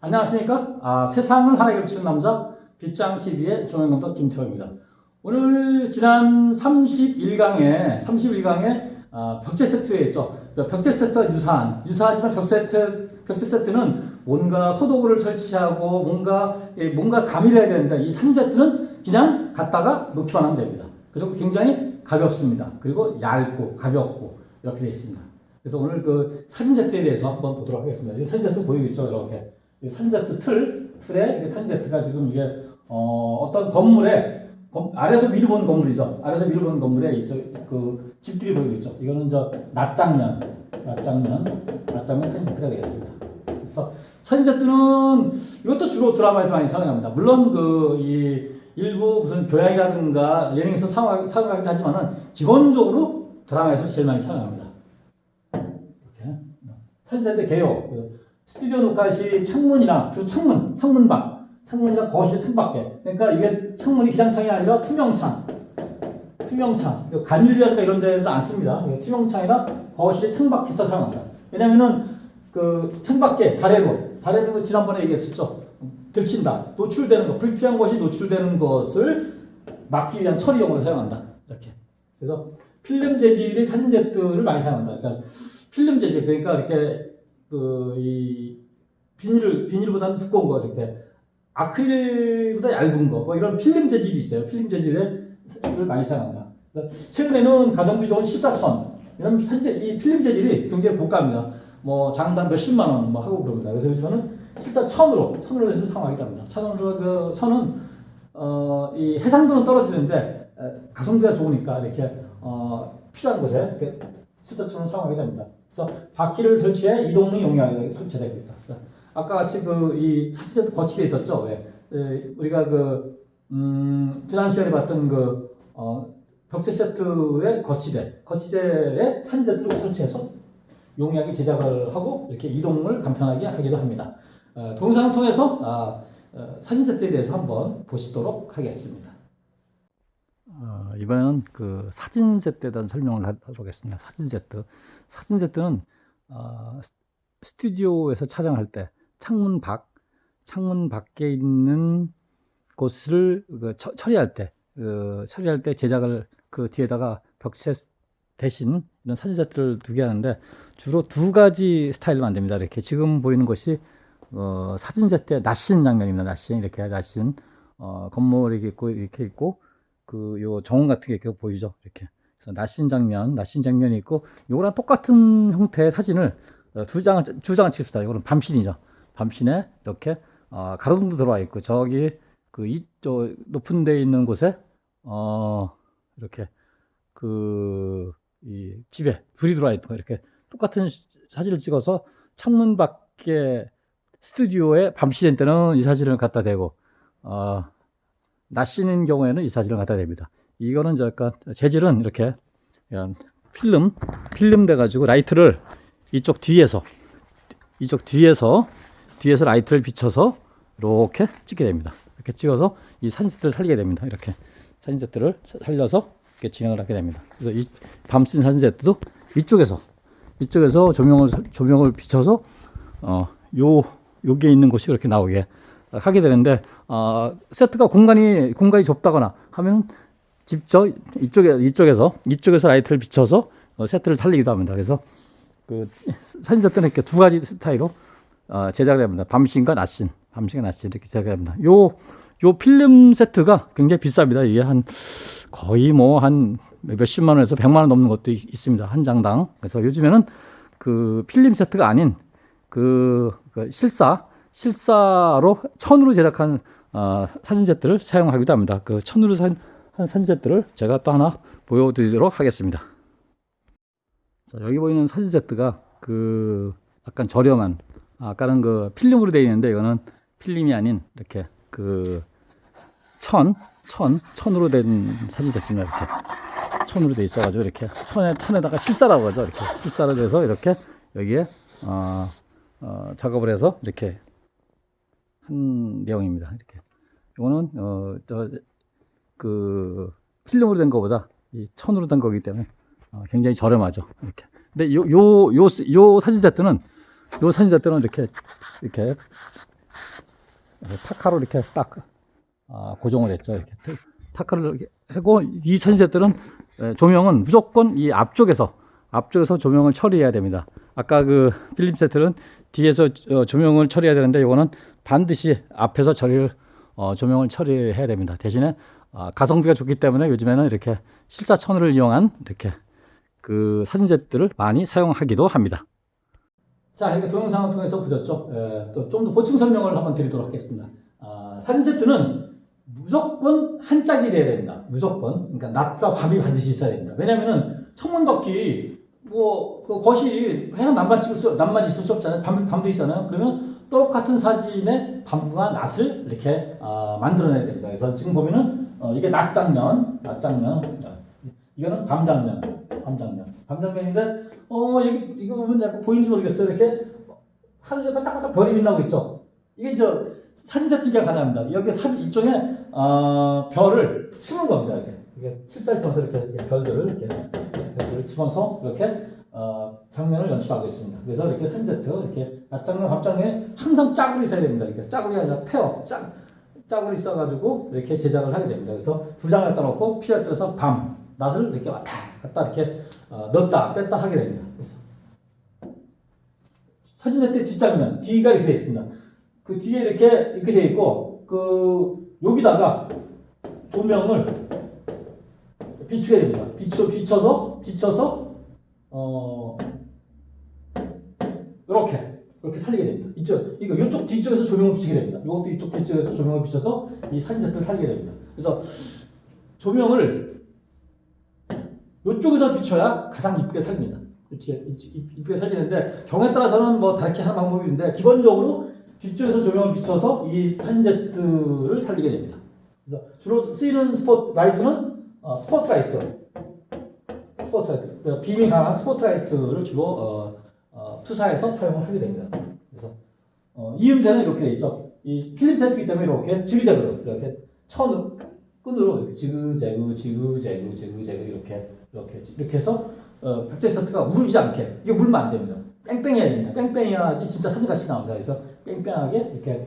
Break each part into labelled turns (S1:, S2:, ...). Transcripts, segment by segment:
S1: 안녕하십니까? 세상을 환하게 비추는 남자 빗장TV의 조명감독 김태호입니다. 오늘 지난 31강에 벽제 세트에 있죠. 벽제 세트와 유사하지만 벽제 세트는 뭔가 소도구를 설치하고 뭔가 가미를 해야 되는데, 이 사진 세트는 그냥 갖다가 놓기만 하면 됩니다. 그리고 굉장히 가볍습니다. 그리고 얇고 가볍고 이렇게 되어 있습니다. 그래서 오늘 그 사진 세트에 대해서 한번 보도록 하겠습니다. 이 사진 세트 보이겠죠? 이렇게. 사진 세트 틀에 사진 세트가 지금 이게 어떤 건물에 아래에서 위로 본 건물이죠. 아래에서 위로 본 건물에 이쪽 그 집들이 보이겠죠. 이거는 낮장면 사진 세트가 되겠습니다. 그래서 사진 세트는 이것도 주로 드라마에서 많이 사용합니다. 물론 이 일부 무슨 교양이라든가 예능에서 사용하기도 하지만은 기본적으로 드라마에서 제일 많이 사용합니다. 이렇게 사진 세트 개요. 스튜디오 녹화 시 창문이나 창문이나 거실 창밖에, 그러니까 이게 창문이 그냥 창이 아니라 투명창, 간유리라든가 이런 데서 안 씁니다. 투명창이나 거실 창밖에서 사용합니다. 왜냐면은 그 창밖에 발해로 지난번에 얘기했었죠. 들킨다, 노출되는 것, 불필요한 것이 노출되는 것을 막기 위한 처리용으로 사용한다. 이렇게. 그래서 필름 재질의 사진 세트를 많이 사용한다. 그러니까 필름 재질, 그러니까 이렇게 이 비닐보다는 두꺼운 거, 이렇게 아크릴보다 얇은 거, 이런 필름 재질이 있어요. 필름 재질을 많이 사용한다. 최근에는 가성비 좋은 14천 이런 이 필름 재질이 굉장히 고가입니다. 장당 몇십만 원 하고 그럽니다. 그래서 요즘에는 14천으로 해서 사용하기도 합니다. 천은 이 해상도는 떨어지는데 가성비가 좋으니까 이렇게 필요한 곳에 이렇게 14천을 사용하게 됩니다. 그래서 바퀴를 설치해 이동능 용이하게 설치되어 있다. 아까 같이 이 사진 세트 거치대 있었죠. 우리가 지난 시간에 봤던 벽체 세트의 거치대에 사진 세트를 설치해서 용이하게 제작을 하고 이렇게 이동을 간편하게 하기도 합니다. 동영상을 통해서 사진 세트에 대해서 한번 보시도록 하겠습니다. 이번에는 그 사진 세트에 대한 설명을 하도록 하겠습니다. 사진 세트는 스튜디오에서 촬영할 때 창문 밖에 있는 곳을 처리할 때 제작을 그 뒤에다가 벽체 대신 이런 사진 세트를 두게 하는데, 주로 두 가지 스타일로 만듭니다. 이렇게 지금 보이는 것이 사진 세트의 낯신 장면입니다. 낯신 건물이 이렇게 있고 요 정원 같은 게 이렇게 보이죠. 이렇게. 그래서 낯신 장면이 있고, 요거랑 똑같은 형태의 사진을 두 장을 찍습니다. 이거는 밤신이죠. 밤신에 이렇게 가로등도 들어와 있고, 저기 이쪽 높은 데 있는 곳에 이렇게 이 집에 불이 들어와 있고, 이렇게 똑같은 사진을 찍어서 창문 밖에 스튜디오에 밤시인 때는 이 사진을 갖다 대고, 낮시는 경우에는 이 사진을 갖다 댑니다. 이거는 약간 재질은 이렇게 필름 돼가지고 라이트를 이쪽 뒤에서 라이트를 비춰서 이렇게 찍게 됩니다. 이렇게 찍어서 이 사진 세트를 살리게 됩니다. 이렇게 사진 세트를 살려서 이렇게 진행을 하게 됩니다. 그래서 이 밤씬 사진 세트도 이쪽에서 조명을 비춰서 여기에 있는 곳이 이렇게 나오게 하게 되는데, 세트가 공간이 좁다거나 하면 이쪽에서 라이트를 비춰서 세트를 살리기도 합니다. 그래서 그 사진 세트는 이렇게 두 가지 스타일로 제작을 합니다. 밤신과 낮신 이렇게 제작을 합니다. 요 필름 세트가 굉장히 비쌉니다. 이게 거의 한 몇십만 원에서 100만 원 넘는 것도 있습니다. 한 장당. 그래서 요즘에는 그 필름 세트가 아닌 실사로 천으로 제작한 사진 세트를 사용하기도 합니다. 그 천으로 한 사진 세트를 제가 또 하나 보여드리도록 하겠습니다. 자, 여기 보이는 사진 세트가 약간 저렴한, 아까는 필름으로 되어 있는데, 이거는 필름이 아닌 이렇게 천으로 된 사진 세트입니다. 이렇게 천으로 돼 있어가지고 이렇게 천에다가 실사라고 하죠. 이렇게 실사로 돼서 이렇게 여기에 작업을 해서 이렇게 한 내용입니다. 이렇게 이거는 그 필름으로 된 거보다 이 천으로 된 거기 때문에 굉장히 저렴하죠. 이렇게. 근데 요 사진 세트는 이렇게 타카로 이렇게 딱 고정을 했죠. 이렇게 타카를 이렇게 하고, 이 사진 세트는 조명은 무조건 이 앞쪽에서 조명을 처리해야 됩니다. 아까 그 필름 세트는 뒤에서 조명을 처리해야 되는데, 이거는 반드시 앞에서 조명을 처리해야 됩니다. 대신에 가성비가 좋기 때문에 요즘에는 이렇게 실사천을 이용한 이렇게 그 사진 세트를 많이 사용하기도 합니다. 자, 이렇게 동영상을 통해서 보셨죠? 또 좀 더 보충 설명을 한번 드리도록 하겠습니다. 사진 세트는 무조건 한 짝이 돼야 됩니다. 무조건. 그러니까 낮과 밤이 반드시 있어야 됩니다. 왜냐면은 창문밖이 그 거실이 해서 낮만 있을 수 없잖아요. 밤도 있잖아요. 그러면 똑같은 사진의 밤과 낮을 이렇게 만들어내야 됩니다. 그래서 지금 보면은 이게 낮 장면, 이거는 밤 장면인데 이거 보면 약간 보이는지 모르겠어요. 이렇게 하늘에 반짝반짝 별이 빛나고 있죠. 이게 사진 세트기가 가능합니다. 여기 이쪽에 별을 심은 겁니다. 이게 칠살 심어서 이렇게 별들을 집어서 이렇게 장면을 연출하고 있습니다. 그래서 이렇게 사진 세트, 이렇게 낮 장면, 밤 장면에 항상 짝으로 있어야 됩니다. 이렇게 짝으로 아니라 짝으로 있어가지고 이렇게 제작을 하게 됩니다. 그래서 두 장을 따놓고 필요에 따라서 밤, 낮을 이렇게 왔다 갔다 이렇게 넣었다 뺐다 하게 됩니다. 그래서 사진 세트 뒷장면, 뒤가 이렇게 되어 있습니다. 그 뒤에 이렇게 되어 있고, 여기다가 조명을 비추게 됩니다. 비춰서 이렇게 살리게 됩니다. 이쪽 뒤쪽에서 조명을 비추게 됩니다. 이것도 이쪽 뒤쪽에서 조명을 비춰서 이 사진 세트를 살리게 됩니다. 그래서 조명을 이쪽에서 비춰야 가장 이쁘게 살립니다. 이쁘게 살리는데, 경우에 따라서는 뭐 다르게 하는 방법이 있는데, 기본적으로 뒤쪽에서 조명을 비춰서 이 사진 세트를 살리게 됩니다. 그래서 주로 쓰이는 스포트라이트는 스포트라이트, 빔이 강한 스포트라이트를 주로 투사해서 사용을 하게 됩니다. 그래서 이음새는 이렇게 되어 있죠. 이 필름 세트이기 때문에 이렇게 지그재그로 이렇게 끈으로 이렇게 지그재그 이렇게 해서 백제 세트가 울지 않게, 이게 울면 안 됩니다. 뺑뺑해야 됩니다. 뺑뺑해야지 진짜 사진같이 나옵니다. 그래서 뺑뺑하게 이렇게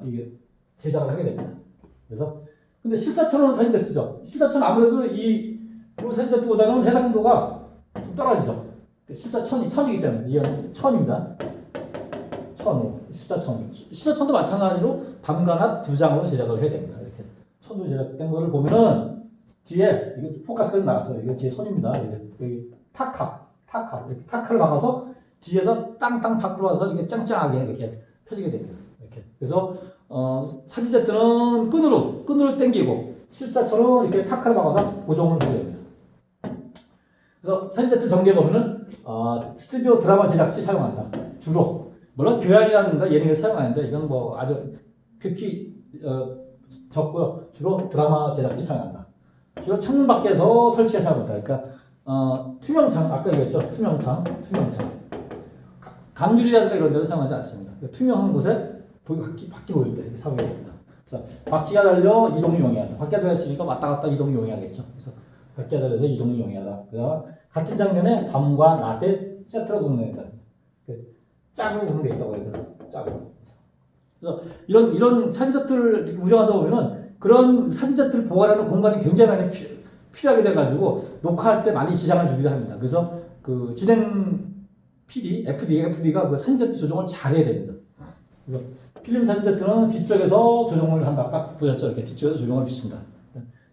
S1: 이게 제작을 하게 됩니다. 그래서 근데 실사천은 사진 세트죠. 실사천 아무래도 이 사진 세트보다는 해상도가 좀 떨어지죠. 천이기 때문에 이건 천입니다. 실사천도 마찬가지로 밤과 낮 두 장으로 제작을 해야 됩니다. 이렇게 천으로 제작된 거를 보면은 뒤에 이거 포커스가 나갔어요. 이거 뒤에 손입니다. 여기 타카를 박아서 뒤에서 땅땅 밖으로 와서 이렇게 짱짱하게 이렇게 펴지게 됩니다. 이렇게. 그래서 사진 세트는 끈으로 당기고, 실사처럼 이렇게 타카를 박아서 고정을 하게 됩니다. 그래서 사진 세트 정리해 보면은 스튜디오 드라마 제작 시 사용한다. 주로 물론 교양이라든가 예능에 사용하는데, 이건 뭐 아주 극히 적고요. 주로 드라마 제작 시 사용한다. 주로 창문 밖에서 설치해서 사용한다. 그러니까 투명창, 아까 얘기했죠. 투명창. 강줄이라든가 이런 데로 사용하지 않습니다. 투명한 곳에 바퀴 보일 때 사용해야 됩니다. 그래서 바퀴가 달려 이동을 용이하다. 바퀴가 달렸으니까 왔다 갔다 이동을 용이하겠죠. 그래서 바퀴가 달려서 이동을 용이하다. 그다음 같은 장면에 밤과 낮의 세트로 구성된다. 짝으로 구성되어 있다고 해서 짝으로. 그래서 이런 사진 세트를 운영하다 보면은 그런 사진 세트를 보관하는 공간이 굉장히 많이 필요하게 돼가지고 녹화할 때 많이 지장을 주기도 합니다. 그래서 그 진행 FD가 그 사진 세트 조정을 잘해야 됩니다. 그래서 필름 사진 세트는 뒤쪽에서 조정을 한다. 아까 보셨죠? 이렇게 뒤쪽에서 조명을 비춘다.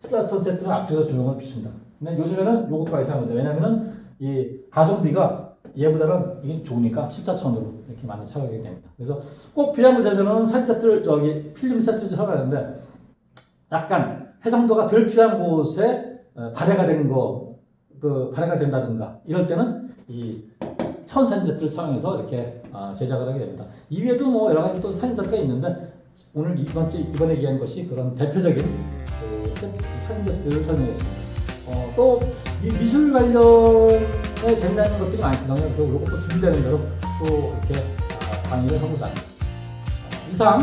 S1: 실사천 세트는 앞쪽에서 조명을 비춘다. 근데 요즘에는 요것도 많이 사용합니다. 왜냐면은 이 가성비가 얘보다는 이게 좋으니까 실사천으로 이렇게 많이 사용하게 됩니다. 그래서 꼭 필요한 곳에서는 사진 세트를 필름 세트를 사용하는데, 약간 해상도가 덜 필요한 곳에 발해가 된다든가 이럴 때는 이 천 사진 세트를 사용해서 이렇게 제작을 하게 됩니다. 이외에도 뭐 여러 가지 또 사진 세트가 있는데, 오늘 이번에 얘기한 것이 그런 대표적인 사진 세트를 설명했습니다. 또 미술 관련에 재미나는 것들이 많거든요. 그래서 이것도 준비되는 대로 또 이렇게 강의를 하고자 합니다. 이상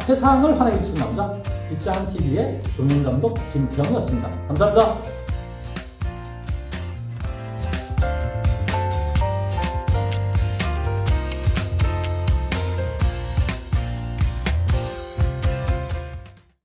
S1: 세상을 환하게 비추는 남자 입장TV의 조명감독 김태형이었습니다. 감사합니다.